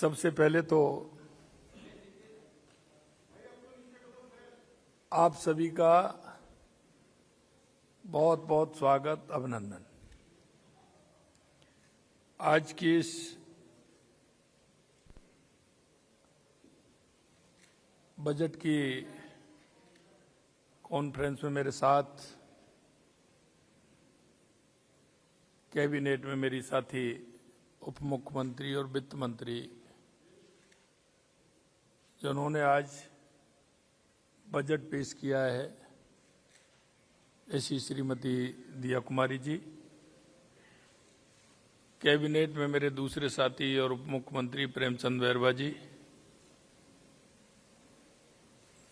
सबसे पहले तो आप सभी का बहुत बहुत स्वागत, अभिनंदन। आज की इस बजट की कॉन्फ्रेंस में मेरे साथ कैबिनेट में मेरी साथी उप मुख्यमंत्री और वित्त मंत्री, जिन्होंने आज बजट पेश किया है, ऐसी श्रीमती दिया कुमारी जी। कैबिनेट में मेरे दूसरे साथी और उप मुख्यमंत्री प्रेमचंद बैरवा जी,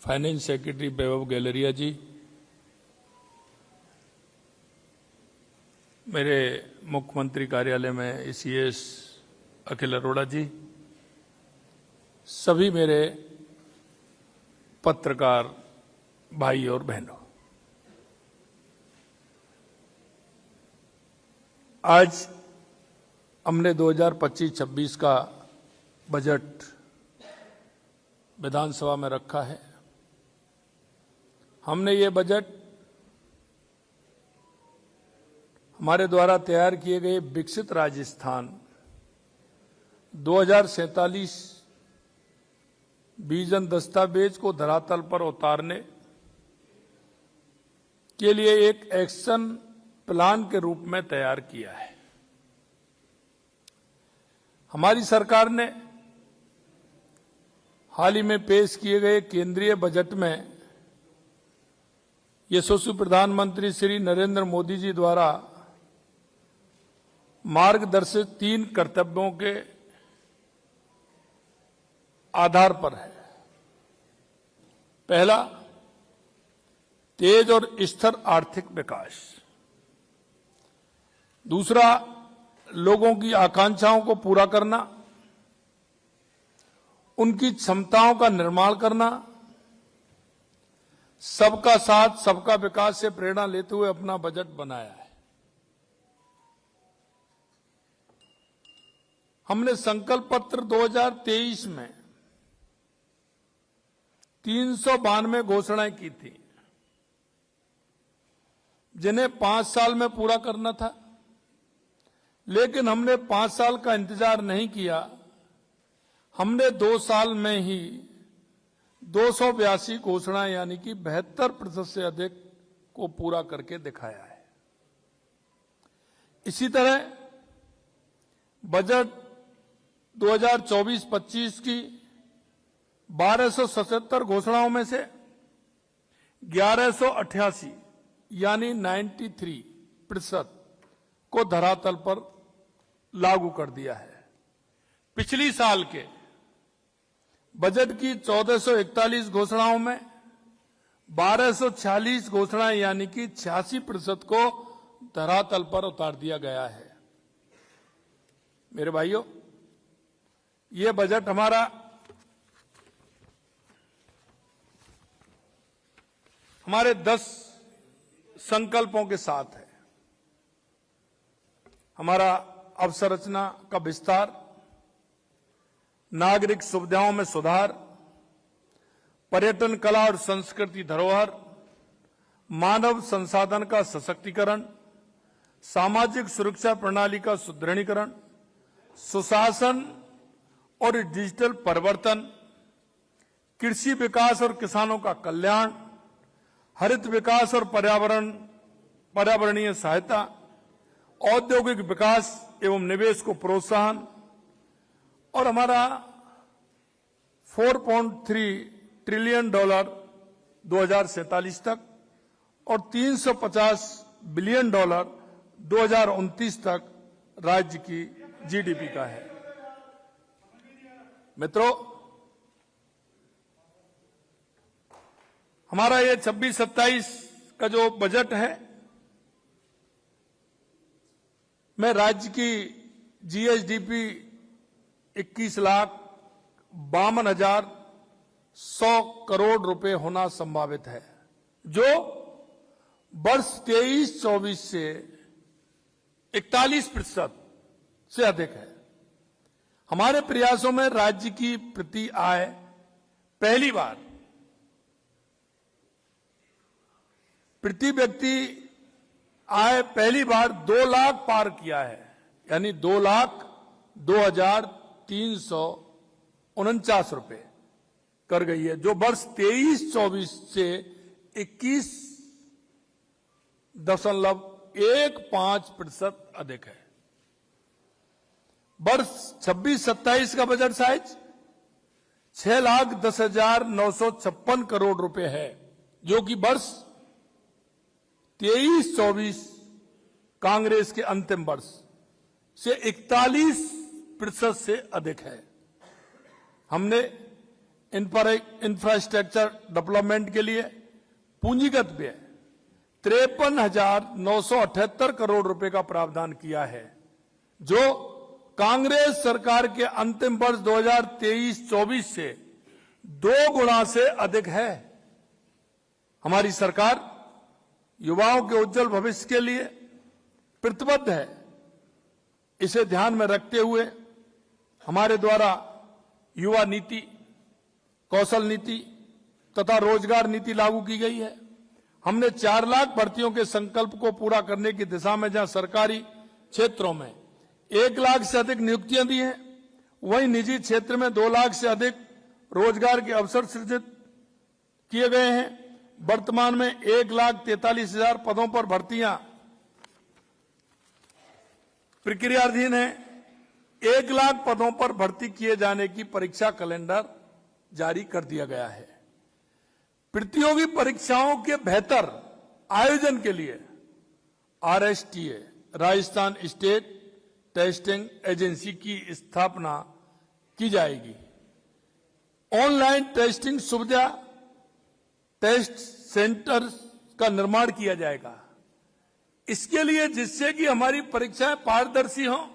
फाइनेंस सेक्रेटरी वैभव गैलरिया जी, मेरे मुख्यमंत्री कार्यालय में सीएस अखिल अरोड़ा जी, सभी मेरे पत्रकार भाई और बहनों, आज हमने 2025-26 का बजट विधानसभा में रखा है। हमने ये बजट हमारे द्वारा तैयार किए गए विकसित राजस्थान 2047 विजन दस्तावेज को धरातल पर उतारने के लिए एक एक्शन प्लान के रूप में तैयार किया है। हमारी सरकार ने हाल ही में पेश किए गए केंद्रीय बजट में यशस्वी प्रधानमंत्री श्री नरेंद्र मोदी जी द्वारा मार्गदर्शित 3 कर्तव्यों के आधार पर है। पहला, तेज और स्थिर आर्थिक विकास। दूसरा, लोगों की आकांक्षाओं को पूरा करना, उनकी क्षमताओं का निर्माण करना, सबका साथ सबका विकास से प्रेरणा लेते हुए अपना बजट बनाया है। हमने संकल्प पत्र 2023 में 392 घोषणाएं की थी, जिन्हें 5 साल में पूरा करना था, लेकिन हमने 5 साल का इंतजार नहीं किया। हमने 2 साल में ही 282 घोषणाएं यानी कि 72% से अधिक को पूरा करके दिखाया है। इसी तरह बजट 2024-25 की 1277 घोषणाओं में से 1188 यानी 93% को धरातल पर लागू कर दिया है। पिछली साल के बजट की 1441 घोषणाओं में 1246 घोषणाएं यानी कि 86% को धरातल पर उतार दिया गया है। मेरे भाइयों, ये बजट हमारे 10 संकल्पों के साथ है। हमारा अवसंरचना का विस्तार, नागरिक सुविधाओं में सुधार, पर्यटन, कला और संस्कृति धरोहर, मानव संसाधन का सशक्तिकरण, सामाजिक सुरक्षा प्रणाली का सुदृढ़ीकरण, सुशासन और डिजिटल परिवर्तन, कृषि विकास और किसानों का कल्याण, हरित विकास और पर्यावरणीय सहायता, औद्योगिक विकास एवं निवेश को प्रोत्साहन, और हमारा $4.3 ट्रिलियन 2047 तक और $350 बिलियन 2029 तक राज्य की जीडीपी का है। मित्रों, हमारा ये 26-27 का जो बजट है, में राज्य की जीएसडीपी 21,52,100 करोड़ रुपए होना संभावित है, जो वर्ष 23-24 से 41% से अधिक है। हमारे प्रयासों में राज्य की प्रति आय पहली बार प्रति व्यक्ति आय पहली बार 2 लाख पार किया है, यानी 2,02,349 रुपए कर गई है, जो वर्ष 23-24 से 21.15% अधिक है। वर्ष 26-27 का बजट साइज 6,10,956 करोड़ रुपए है, जो कि वर्ष 23-24 कांग्रेस के अंतिम वर्ष से 41% से अधिक है। हमने इंफ्रास्ट्रक्चर डेवलपमेंट के लिए पूंजीगत व्यय 53,978 करोड़ रुपए का प्रावधान किया है, जो कांग्रेस सरकार के अंतिम वर्ष 2023-24 से 2 गुना से अधिक है। हमारी सरकार युवाओं के उज्जवल भविष्य के लिए प्रतिबद्ध है। इसे ध्यान में रखते हुए हमारे द्वारा युवा नीति, कौशल नीति तथा रोजगार नीति लागू की गई है। हमने 4 लाख भर्तियों के संकल्प को पूरा करने की दिशा में जहां सरकारी क्षेत्रों में 1 लाख से अधिक नियुक्तियां दी हैं, वहीं निजी क्षेत्र में 2 लाख से अधिक रोजगार के अवसर सृजित किए गए हैं। वर्तमान में 1,43,000 पदों पर भर्तियां प्रक्रियाधीन है। 1 लाख पदों पर भर्ती किए जाने की परीक्षा कैलेंडर जारी कर दिया गया है। प्रतियोगी परीक्षाओं के बेहतर आयोजन के लिए RSTA Rajasthan state testing agency की स्थापना की जाएगी। ऑनलाइन टेस्टिंग सुविधा टेस्ट सेंटर का निर्माण किया जाएगा। इसके लिए जिससे कि हमारी परीक्षाएं पारदर्शी हों,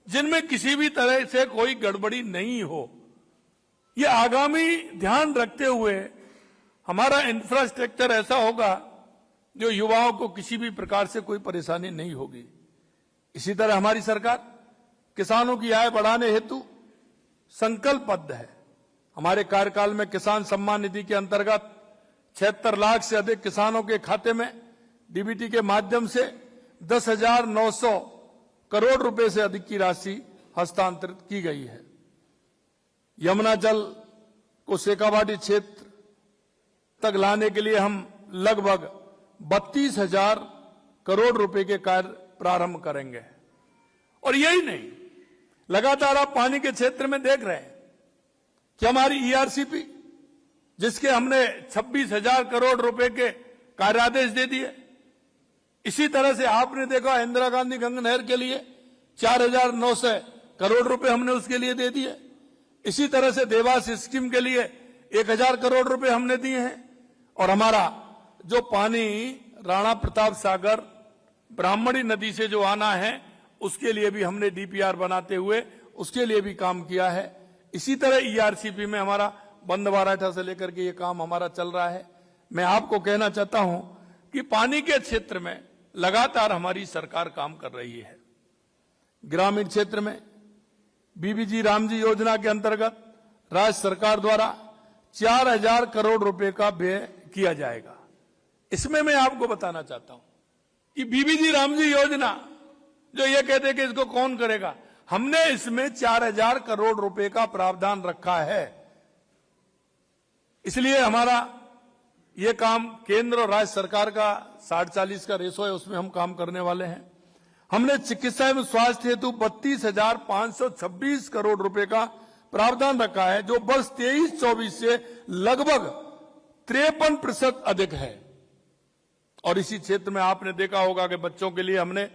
जिनमें किसी भी तरह से कोई गड़बड़ी नहीं हो। ये आगामी ध्यान रखते हुए हमारा इंफ्रास्ट्रक्चर ऐसा होगा जो युवाओं को किसी भी प्रकार से कोई परेशानी नहीं होगी। इसी तरह हमारी सरकार किसानों की आय बढ़ाने हेतु संकल्पबद्ध है। हमारे कार्यकाल में किसान सम्मान निधि के अंतर्गत 76 लाख से अधिक किसानों के खाते में डीबीटी के माध्यम से 10,900 करोड़ रुपए से अधिक की राशि हस्तांतरित की गई है। यमुना जल को शेखावाटी क्षेत्र तक लाने के लिए हम लगभग 32,000 करोड़ रुपए के कार्य प्रारंभ करेंगे। और यही नहीं, लगातार आप पानी के क्षेत्र में देख रहे हैं कि हमारी ERCP, जिसके हमने 26,000 करोड़ रुपए के कार्यादेश दे दिए, इसी तरह से आपने देखा इंदिरा गांधी गंगा नहर के लिए 4,900 करोड़ रुपए हमने उसके लिए दे दिए। इसी तरह से देवास स्कीम के लिए 1,000 करोड़ रुपए हमने दिए हैं। और हमारा जो पानी राणा प्रताप सागर ब्राह्मणी नदी से जो आना है, उसके लिए भी हमने DPR बनाते हुए उसके लिए भी काम किया है। इसी तरह ERCP में हमारा बंदवाराठा से लेकर के ये काम हमारा चल रहा है। मैं आपको कहना चाहता हूं कि पानी के क्षेत्र में लगातार हमारी सरकार काम कर रही है। ग्रामीण क्षेत्र में बीबीजी रामजी योजना के अंतर्गत राज्य सरकार द्वारा 4,000 करोड़ रुपए का व्यय किया जाएगा। इसमें मैं आपको बताना चाहता हूं कि बीबीजी रामजी योजना जो ये कहते हैं कि इसको कौन करेगा, हमने इसमें 4,000 करोड़ रुपए का प्रावधान रखा है। इसलिए हमारा ये काम केंद्र और राज्य सरकार का 60-40 का रेशो है, उसमें हम काम करने वाले हैं। हमने चिकित्सा एवं स्वास्थ्य हेतु 32,526 करोड़ रुपए का प्रावधान रखा है, जो वर्ष 23-24 से लगभग 53% अधिक है। और इसी क्षेत्र में आपने देखा होगा कि बच्चों के लिए हमने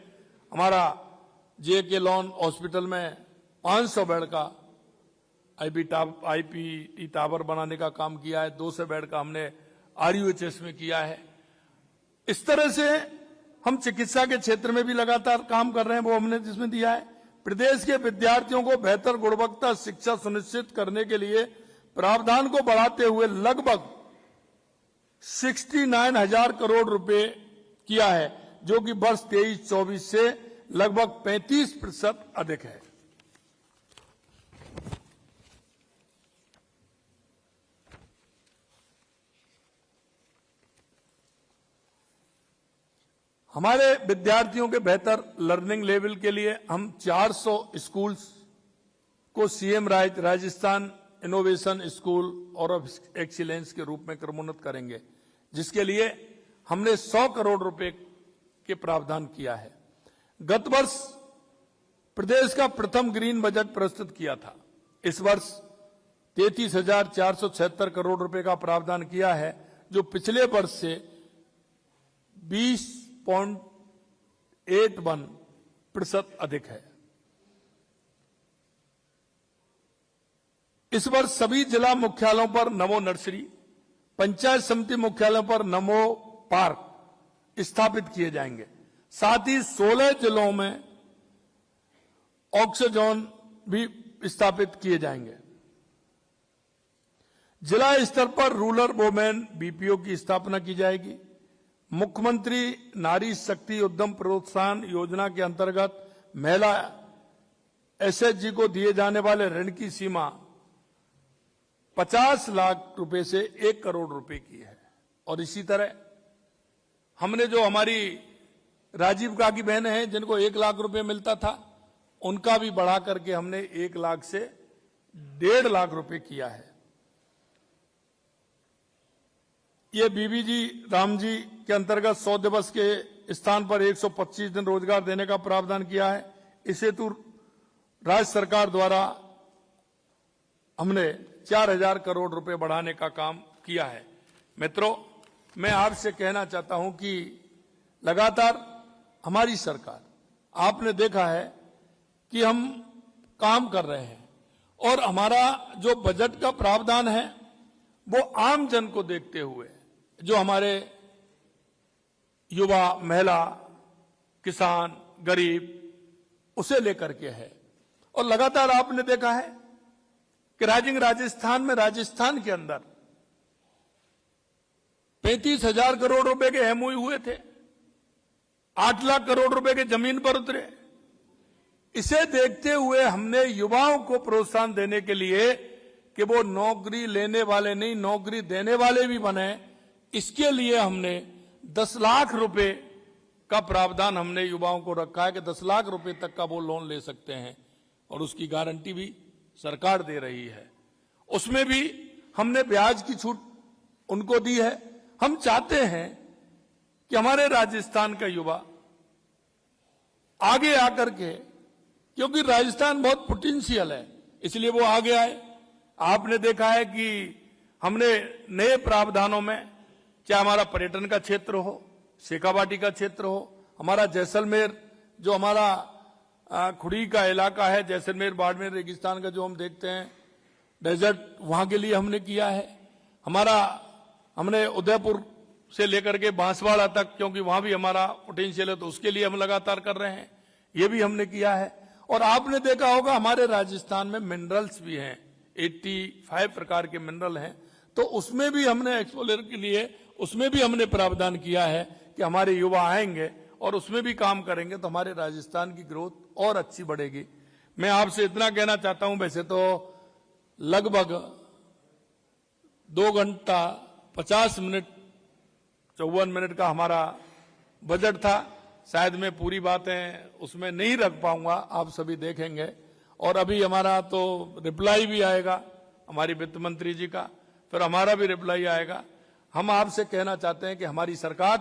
हमारा JK लॉन हॉस्पिटल में 500 बेड का IPT टावर बनाने का काम किया है। 200 बेड का हमने RUHS में किया है। इस तरह से हम चिकित्सा के क्षेत्र में भी लगातार काम कर रहे हैं, वो हमने जिसमें दिया है। प्रदेश के विद्यार्थियों को बेहतर गुणवत्ता शिक्षा सुनिश्चित करने के लिए प्रावधान को बढ़ाते हुए लगभग 69,000 करोड़ रुपए किया है, जो कि वर्ष 23-24 से लगभग 35% अधिक है। हमारे विद्यार्थियों के बेहतर लर्निंग लेवल के लिए हम 400 स्कूल्स को सीएम राजस्थान इनोवेशन स्कूल और ऑफ एक्सीलेंस के रूप में क्रमोन्नत करेंगे, जिसके लिए हमने 100 करोड़ रुपए के प्रावधान किया है। गत वर्ष प्रदेश का प्रथम ग्रीन बजट प्रस्तुत किया था। इस वर्ष 33,476 करोड़ रुपए का प्रावधान किया है, जो पिछले वर्ष से 20.81% अधिक है। इस वर्ष सभी जिला मुख्यालयों पर नमो नर्सरी, पंचायत समिति मुख्यालयों पर नमो पार्क स्थापित किए जाएंगे। साथ ही 16 जिलों में ऑक्सीजोन भी स्थापित किए जाएंगे। जिला स्तर पर रूरल वुमेन बीपीओ की स्थापना की जाएगी। मुख्यमंत्री नारी शक्ति उद्यम प्रोत्साहन योजना के अंतर्गत महिला एसएचजी को दिए जाने वाले ऋण की सीमा 50 लाख रुपए से 1 करोड़ रुपए की है। और इसी तरह हमने जो हमारी राजीव गांधी बहनें हैं जिनको 1 लाख रुपए मिलता था, उनका भी बढ़ा करके हमने 1 लाख से 1.5 लाख रुपए किया है। ये बीबीजी रामजी के अंतर्गत 100 दिवस के स्थान पर 125 दिन रोजगार देने का प्रावधान किया है। इस हेतु राज्य सरकार द्वारा हमने 4,000 करोड़ रुपए बढ़ाने का काम किया है। मित्रों, मैं आपसे कहना चाहता हूं कि लगातार हमारी सरकार, आपने देखा है कि हम काम कर रहे हैं और हमारा जो बजट का प्रावधान है वो आम जन को देखते हुए, जो हमारे युवा, महिला, किसान, गरीब, उसे लेकर के है। और लगातार आपने देखा है कि राजस्थान के अंदर 35,000 करोड़ रुपए के एमओयू हुए थे, 8 लाख करोड़ रुपए के जमीन पर उतरे। इसे देखते हुए हमने युवाओं को प्रोत्साहन देने के लिए कि वो नौकरी लेने वाले नहीं, नौकरी देने वाले भी बने, इसके लिए हमने 10 लाख रुपए का प्रावधान हमने युवाओं को रखा है कि 10 लाख रुपए तक का वो लोन ले सकते हैं और उसकी गारंटी भी सरकार दे रही है। उसमें भी हमने ब्याज की छूट उनको दी है। हम चाहते हैं कि हमारे राजस्थान का युवा आगे आकर के, क्योंकि राजस्थान बहुत पोटेंशियल है, इसलिए वो आगे आए। आपने देखा है कि हमने नए प्रावधानों में, चाहे हमारा पर्यटन का क्षेत्र हो, शेखावाटी का क्षेत्र हो, हमारा जैसलमेर जो हमारा खुड़ी का इलाका है, जैसलमेर बाड़मेर रेगिस्तान का जो हम देखते हैं डेजर्ट, वहां के लिए हमने किया है। हमने उदयपुर से लेकर के बांसवाड़ा तक, क्योंकि वहां भी हमारा पोटेंशियल है, तो उसके लिए हम लगातार कर रहे हैं, ये भी हमने किया है। और आपने देखा होगा हमारे राजस्थान में मिनरल्स भी हैं, 85 प्रकार के मिनरल हैं, तो उसमें भी हमने एक्सप्लोर के लिए उसमें भी हमने प्रावधान किया है कि हमारे युवा आएंगे और उसमें भी काम करेंगे तो हमारे राजस्थान की ग्रोथ और अच्छी बढ़ेगी। मैं आपसे इतना कहना चाहता हूं, वैसे तो लगभग 2 घंटा 50 मिनट 54 मिनट का हमारा बजट था, शायद मैं पूरी बातें उसमें नहीं रख पाऊंगा, आप सभी देखेंगे। और अभी हमारा तो रिप्लाई भी आएगा हमारी वित्त मंत्री जी का, फिर हमारा भी रिप्लाई आएगा। हम आपसे कहना चाहते हैं कि हमारी सरकार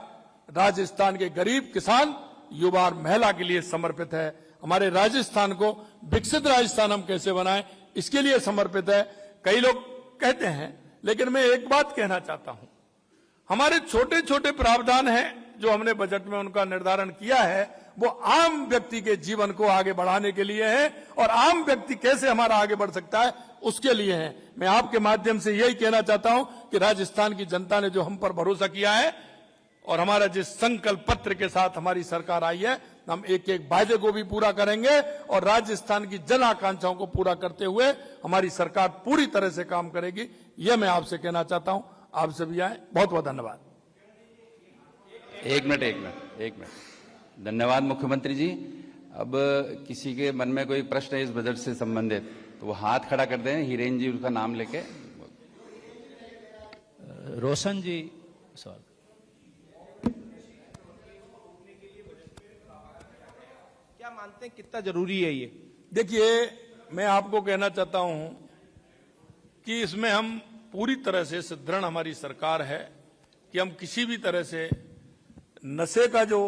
राजस्थान के गरीब, किसान, युवा और महिला के लिए समर्पित है। हमारे राजस्थान को विकसित राजस्थान हम कैसे बनाएं, इसके लिए समर्पित है। कई लोग कहते हैं, लेकिन मैं एक बात कहना चाहता हूं, हमारे छोटे छोटे प्रावधान हैं जो हमने बजट में उनका निर्धारण किया है, वो आम व्यक्ति के जीवन को आगे बढ़ाने के लिए है और आम व्यक्ति कैसे हमारा आगे बढ़ सकता है उसके लिए है। मैं आपके माध्यम से यही कहना चाहता हूं कि राजस्थान की जनता ने जो हम पर भरोसा किया है और हमारा जिस संकल्प पत्र के साथ हमारी सरकार आई है, हम एक एक वायदे को भी पूरा करेंगे और राजस्थान की जन आकांक्षाओं को पूरा करते हुए हमारी सरकार पूरी तरह से काम करेगी, यह मैं आपसे कहना चाहता हूं। आप सभी आए, बहुत बहुत धन्यवाद। एक मिनट। धन्यवाद मुख्यमंत्री जी। अब किसी के मन में कोई प्रश्न है इस बजट से संबंधित तो वो हाथ खड़ा कर दें, हिरेन जी उसका नाम लेके। रोशन जी सवाल। मानते हैं कितना जरूरी है ये? देखिए, मैं आपको कहना चाहता हूं कि इसमें हम पूरी तरह से सुदृढ़ हमारी सरकार है कि हम किसी भी तरह से नशे का जो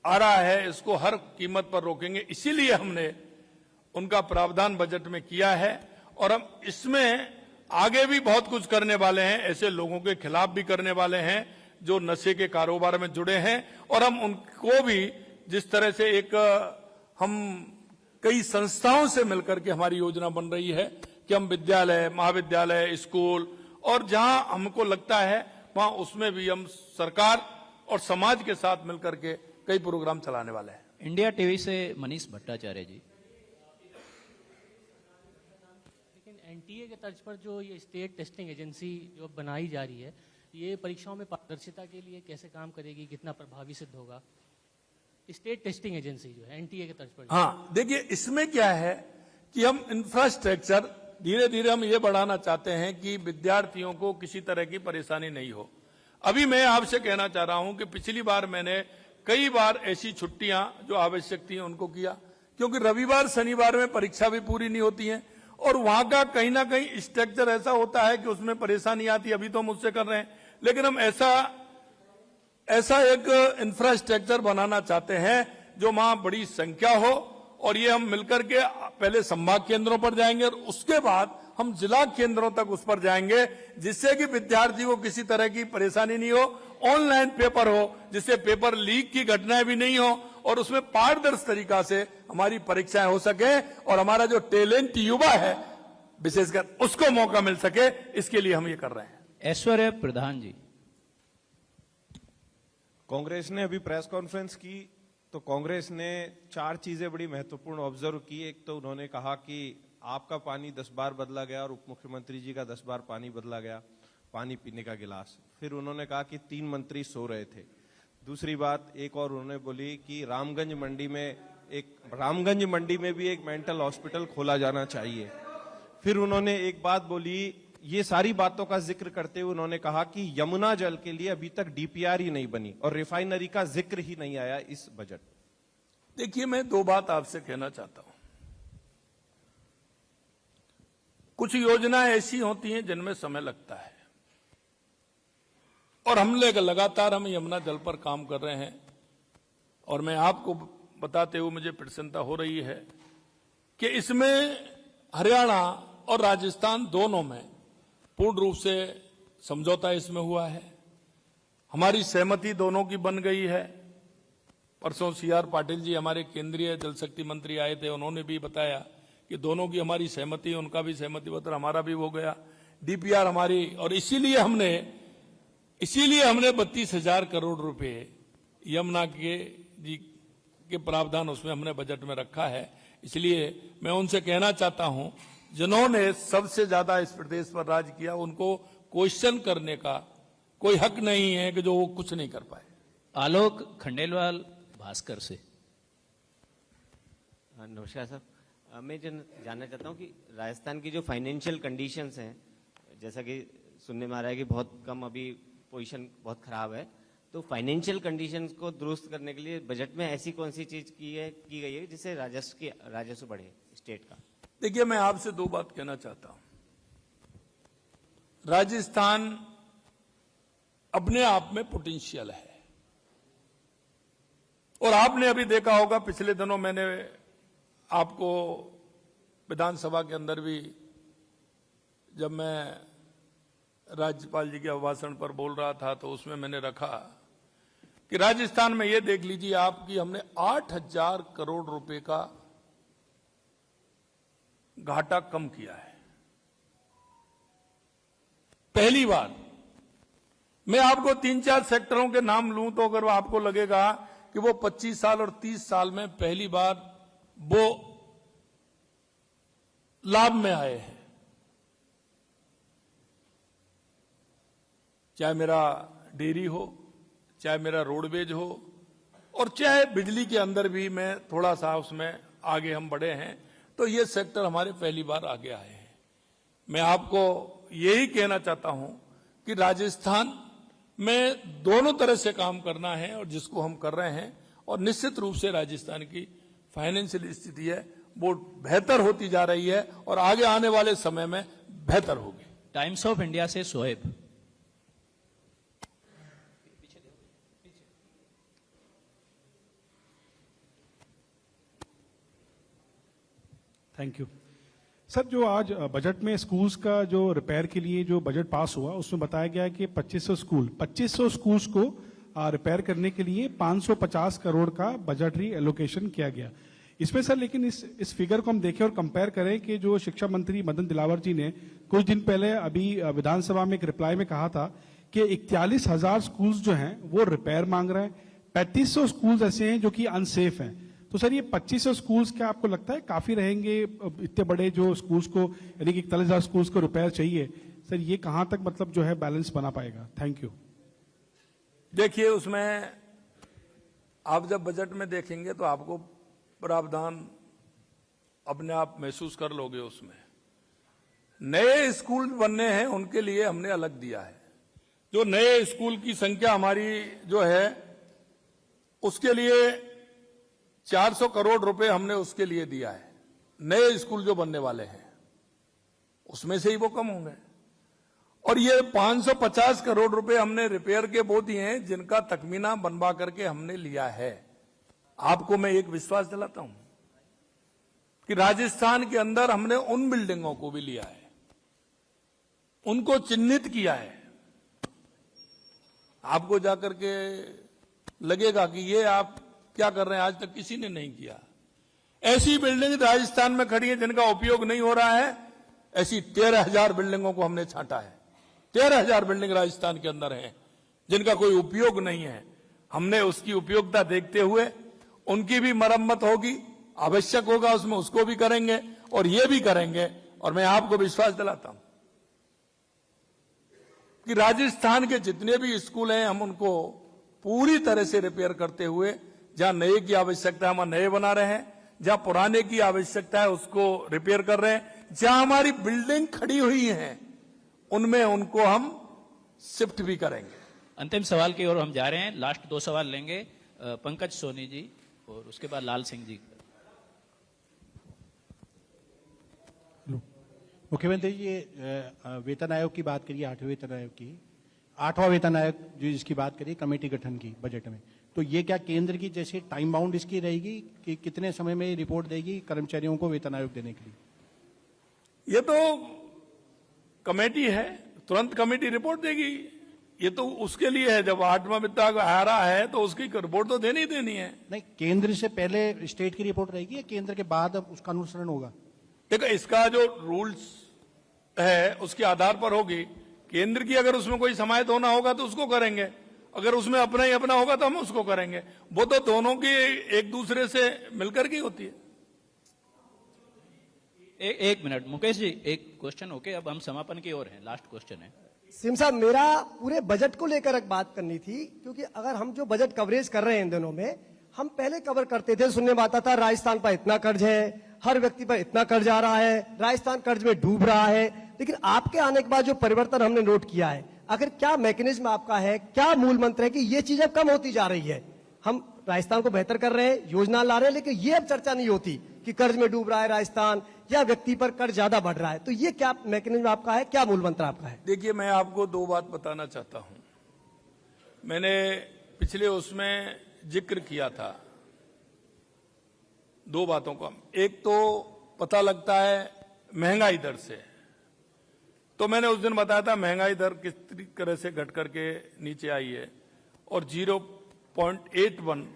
आ रहा है इसको हर कीमत पर रोकेंगे। इसीलिए हमने उनका प्रावधान बजट में किया है और हम इसमें आगे भी बहुत कुछ करने वाले हैं। ऐसे लोगों के खिलाफ भी करने वाले हैं जो नशे के कारोबार में जुड़े हैं, और हम उनको भी जिस तरह से एक हम कई संस्थाओं से मिलकर के हमारी योजना बन रही है कि हम विद्यालय, महाविद्यालय, स्कूल और जहां हमको लगता है वहां उसमें भी हम सरकार और समाज के साथ मिलकर के कई प्रोग्राम चलाने वाले हैं। इंडिया टीवी से मनीष भट्टाचार्य जी। लेकिन एनटीए के तर्ज पर जो ये स्टेट टेस्टिंग एजेंसी जो बनाई जा रही है, ये परीक्षाओं में पारदर्शिता के लिए कैसे काम करेगी, कितना प्रभावी सिद्ध होगा? स्टेट टेस्टिंग एजेंसी जो है एनटीए के तर्ज पर। हाँ, देखिए इसमें क्या है कि हम इंफ्रास्ट्रक्चर धीरे धीरे हम ये बढ़ाना चाहते हैं कि विद्यार्थियों को किसी तरह की परेशानी नहीं हो। अभी मैं आपसे कहना चाह रहा हूं कि पिछली बार मैंने कई बार ऐसी छुट्टियां जो आवश्यक थी उनको किया, क्योंकि रविवार शनिवार में परीक्षा भी पूरी नहीं होती है और वहां का कहीं ना कहीं स्ट्रक्चर ऐसा होता है कि उसमें परेशानी आती है। अभी तो हम उससे कर रहे हैं, लेकिन हम ऐसा एक इंफ्रास्ट्रक्चर बनाना चाहते हैं जो वहां बड़ी संख्या हो, और ये हम मिलकर के पहले संभाग केंद्रों पर जाएंगे और उसके बाद हम जिला केंद्रों तक उस पर जाएंगे, जिससे कि विद्यार्थी को किसी तरह की परेशानी नहीं हो। ऑनलाइन पेपर हो जिससे पेपर लीक की घटनाएं भी नहीं हो और उसमें पारदर्शी तरीका से हमारी परीक्षाएं हो सके और हमारा जो टैलेंट युवा है विशेषकर उसको मौका मिल सके, इसके लिए हम ये कर रहे हैं। ऐश्वर्य प्रधान जी। कांग्रेस ने अभी प्रेस कॉन्फ्रेंस की तो कांग्रेस ने 4 चीजें बड़ी महत्वपूर्ण ऑब्जर्व की। एक तो उन्होंने कहा कि आपका पानी 10 बार बदला गया और उप मुख्यमंत्री जी का 10 बार पानी बदला गया, पानी पीने का गिलास। फिर उन्होंने कहा कि 3 मंत्री सो रहे थे। दूसरी बात एक और उन्होंने बोली कि रामगंज मंडी में भी एक मेंटल हॉस्पिटल खोला जाना चाहिए। फिर उन्होंने एक बात बोली, ये सारी बातों का जिक्र करते हुए उन्होंने कहा कि यमुना जल के लिए अभी तक डीपीआर ही नहीं बनी और रिफाइनरी का जिक्र ही नहीं आया इस बजट। देखिए, मैं 2 बात आपसे कहना चाहता हूं। कुछ योजनाएं ऐसी होती हैं जिनमें समय लगता है और हम लगातार हम यमुना जल पर काम कर रहे हैं, और मैं आपको बताते हुए मुझे प्रसन्नता हो रही है कि इसमें हरियाणा और राजस्थान दोनों में पूर्ण रूप से समझौता इसमें हुआ है। हमारी सहमति दोनों की बन गई है। परसों सीआर पाटिल जी हमारे केंद्रीय जल शक्ति मंत्री आए थे, उन्होंने भी बताया कि दोनों की हमारी सहमति, उनका भी सहमति पत्र, हमारा भी हो गया। डीपीआर हमारी, और इसीलिए हमने 32,000 करोड़ रुपए यमुना के प्रावधान उसमें हमने बजट में रखा है। इसलिए मैं उनसे कहना चाहता हूं, जिन्होंने सबसे ज्यादा इस प्रदेश पर राज किया, उनको क्वेश्चन करने का कोई हक नहीं है कि जो वो कुछ नहीं कर पाए। आलोक खंडेलवाल भास्कर से। नमस्कार सर, मैं जानना चाहता हूँ कि राजस्थान की जो फाइनेंशियल कंडीशंस हैं, जैसा कि सुनने में आ रहा है कि बहुत कम अभी पोजीशन बहुत खराब है, तो फाइनेंशियल कंडीशंस को दुरुस्त करने के लिए बजट में ऐसी कौन सी चीज की गई है जिससे राजस्व बढ़े स्टेट का? देखिए, मैं आपसे 2 बात कहना चाहता हूं। राजस्थान अपने आप में पोटेंशियल है, और आपने अभी देखा होगा पिछले दिनों मैंने आपको विधानसभा के अंदर भी जब मैं राज्यपाल जी के अभिभाषण पर बोल रहा था तो उसमें मैंने रखा कि राजस्थान में ये देख लीजिए आप कि हमने 8,000 करोड़ रुपए का घाटा कम किया है। पहली बार। मैं आपको 3-4 सेक्टरों के नाम लूं तो अगर आपको लगेगा कि वो 25 साल और 30 साल में पहली बार वो लाभ में आए हैं। चाहे मेरा डेयरी हो, चाहे मेरा रोडवेज हो, और चाहे बिजली के अंदर भी मैं थोड़ा सा उसमें आगे हम बढ़े हैं, तो ये सेक्टर हमारे पहली बार आगे आए हैं। मैं आपको यही कहना चाहता हूं कि राजस्थान में दोनों तरह से काम करना है और जिसको हम कर रहे हैं, और निश्चित रूप से राजस्थान की फाइनेंशियल स्थिति है वो बेहतर होती जा रही है और आगे आने वाले समय में बेहतर होगी। टाइम्स ऑफ इंडिया से शोएब। Thank you sir. जो आज बजट में स्कूल्स का जो रिपेयर के लिए जो बजट पास हुआ उसमें बताया गया कि 2500 स्कूल्स को रिपेयर करने के लिए 550 करोड़ का बजटरी एलोकेशन किया गया। इसमें सर लेकिन इस फिगर को हम देखें और कंपेयर करें कि जो शिक्षा मंत्री मदन दिलावर जी ने कुछ दिन पहले अभी विधानसभा में एक रिप्लाई में कहा था कि 41,000 स्कूल्स जो हैं वो रिपेयर मांग रहे हैं, 3500 स्कूल्स ऐसे हैं जो कि अनसेफ हैं। तो सर ये 2500 स्कूल्स क्या आपको लगता है काफी रहेंगे? इतने बड़े जो स्कूल्स को यानी कि 41,000 स्कूल्स को रिपेयर चाहिए, सर ये कहां तक मतलब जो है बैलेंस बना पाएगा? Thank you. देखिए उसमें आप जब बजट में देखेंगे तो आपको प्रावधान अपने आप महसूस कर लोगे। उसमें नए स्कूल बनने हैं उनके लिए हमने अलग दिया है। जो नए स्कूल की संख्या हमारी जो है उसके लिए 400 करोड़ रुपए हमने उसके लिए दिया है। नए स्कूल जो बनने वाले हैं उसमें से ही वो कम होंगे। और ये 550 करोड़ रुपए हमने रिपेयर के वो दिए हैं जिनका तखमीना बनवा करके हमने लिया है। आपको मैं एक विश्वास दिलाता हूं कि राजस्थान के अंदर हमने उन बिल्डिंगों को भी लिया है, उनको चिन्हित किया है। आपको जाकर के लगेगा कि ये आप क्या कर रहे हैं, आज तक किसी ने नहीं किया। ऐसी बिल्डिंग राजस्थान में खड़ी है जिनका उपयोग नहीं हो रहा है, ऐसी 13,000 बिल्डिंगों को हमने छांटा है। 13,000 बिल्डिंग राजस्थान के अंदर हैं जिनका कोई उपयोग नहीं है। हमने उसकी उपयोगिता देखते हुए उनकी भी मरम्मत होगी, आवश्यक होगा उसमें उसको भी करेंगे और ये भी करेंगे। और मैं आपको विश्वास दिलाता हूं कि राजस्थान के जितने भी स्कूल हैं हम उनको पूरी तरह से रिपेयर करते हुए, जहां नए की आवश्यकता है वहां नए बना रहे हैं, जहां पुराने की आवश्यकता है उसको रिपेयर कर रहे हैं, जहां हमारी बिल्डिंग खड़ी हुई है उनमें उनको हम शिफ्ट भी करेंगे। अंतिम सवाल की ओर हम जा रहे हैं। लास्ट 2 सवाल लेंगे, पंकज सोनी जी और उसके बाद लाल सिंह जी। मुख्यमंत्री जी, ये वेतन आयोग की बात करिए, 8वें वेतन आयोग की, 8वां वेतन आयोग जो जिसकी बात करिए कमेटी गठन की बजट में, तो ये क्या केंद्र की जैसे टाइम बाउंड इसकी रहेगी कि कितने समय में रिपोर्ट देगी कर्मचारियों को वेतन आयोग देने के लिए? ये तो कमेटी है, तुरंत कमेटी रिपोर्ट देगी। ये तो उसके लिए है, जब 8वां वित्त आयोग आ रहा है तो उसकी रिपोर्ट तो देनी ही देनी है। नहीं, केंद्र से पहले स्टेट की रिपोर्ट रहेगी या केंद्र के बाद अब उसका अनुसरण होगा? देखो इसका जो रूल्स है उसके आधार पर होगी। केंद्र की अगर उसमें कोई समाहित होना होगा तो उसको करेंगे, अगर उसमें अपना ही अपना होगा तो हम उसको करेंगे। वो तो दोनों की एक दूसरे से मिलकर की होती है। एक मिनट मुकेश जी, एक क्वेश्चन ओके, अब हम समापन की ओर हैं। लास्ट क्वेश्चन है। सिम साहब, मेरा पूरे बजट को लेकर एक बात करनी थी, क्योंकि अगर हम जो बजट कवरेज कर रहे हैं इन दिनों में, हम पहले कवर करते थे, सुनने में आता था राजस्थान पर इतना कर्ज है, हर व्यक्ति पर इतना कर्ज आ रहा है, राजस्थान कर्ज में डूब रहा है। लेकिन आपके आने के बाद जो परिवर्तन हमने नोट किया है, अगर क्या मैकेनिज्म आपका है, क्या मूल मंत्र है कि ये चीजें कम होती जा रही है? हम राजस्थान को बेहतर कर रहे हैं, योजना ला रहे हैं, लेकिन ये अब चर्चा नहीं होती कि कर्ज में डूब रहा है राजस्थान या व्यक्ति पर कर्ज ज्यादा बढ़ रहा है। तो ये क्या मैकेनिज्म आपका है, क्या मूल मंत्र आपका है? देखिए मैं आपको 2 बात बताना चाहता हूं। मैंने पिछले उसमें जिक्र किया था 2 बातों का। एक तो पता लगता है महंगाई दर से, तो मैंने उस दिन बताया था महंगाई दर किस तरह से घट करके नीचे आई है और 0.81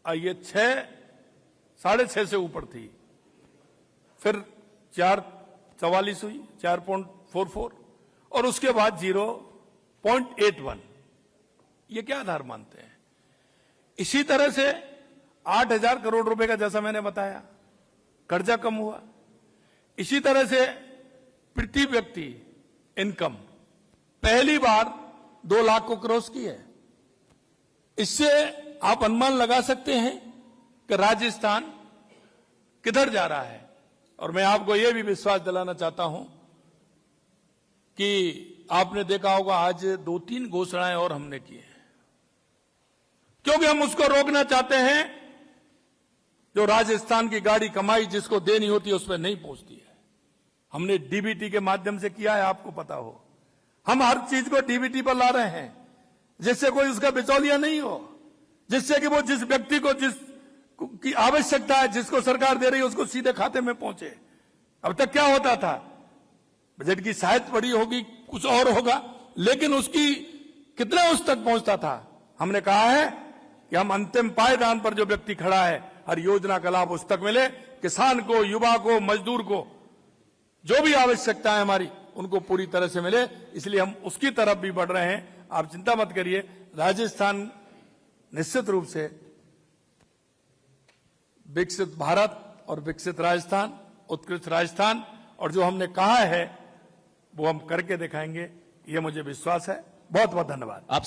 आई है, 6.5 से ऊपर थी, फिर 4.44 हुई, 4.44 और उसके बाद 0.81। ये क्या आधार मानते हैं? इसी तरह से 8,000 करोड़ रुपए का, जैसा मैंने बताया, कर्जा कम हुआ। इसी तरह से प्रति व्यक्ति इनकम पहली बार 2 लाख को क्रॉस की है। इससे आप अनुमान लगा सकते हैं कि राजस्थान किधर जा रहा है। और मैं आपको यह भी विश्वास दिलाना चाहता हूं कि आपने देखा होगा आज 2-3 घोषणाएं और हमने की हैं। क्योंकि हम उसको रोकना चाहते हैं जो राजस्थान की गाड़ी कमाई जिसको देनी होती है उस पर नहीं पहुंचती है। हमने डीबीटी के माध्यम से किया है, आपको पता हो। हम हर चीज को डीबीटी पर ला रहे हैं जिससे कोई उसका बिचौलिया नहीं हो, जिससे कि वो जिस व्यक्ति को जिस की आवश्यकता है, जिसको सरकार दे रही है, उसको सीधे खाते में पहुंचे। अब तक क्या होता था, बजट की शायद बड़ी होगी, कुछ और होगा, लेकिन उसकी कितना उस तक पहुंचता था। हमने कहा है कि हम अंतिम पायदान पर जो व्यक्ति खड़ा है हर योजना का लाभ उस तक मिले, किसान को, युवा को, मजदूर को, जो भी आवश्यकता है हमारी उनको पूरी तरह से मिले। इसलिए हम उसकी तरफ भी बढ़ रहे हैं। आप चिंता मत करिए, राजस्थान निश्चित रूप से विकसित भारत और विकसित राजस्थान, उत्कृष्ट राजस्थान, और जो हमने कहा है वो हम करके दिखाएंगे, ये मुझे विश्वास है। बहुत बहुत धन्यवाद। आप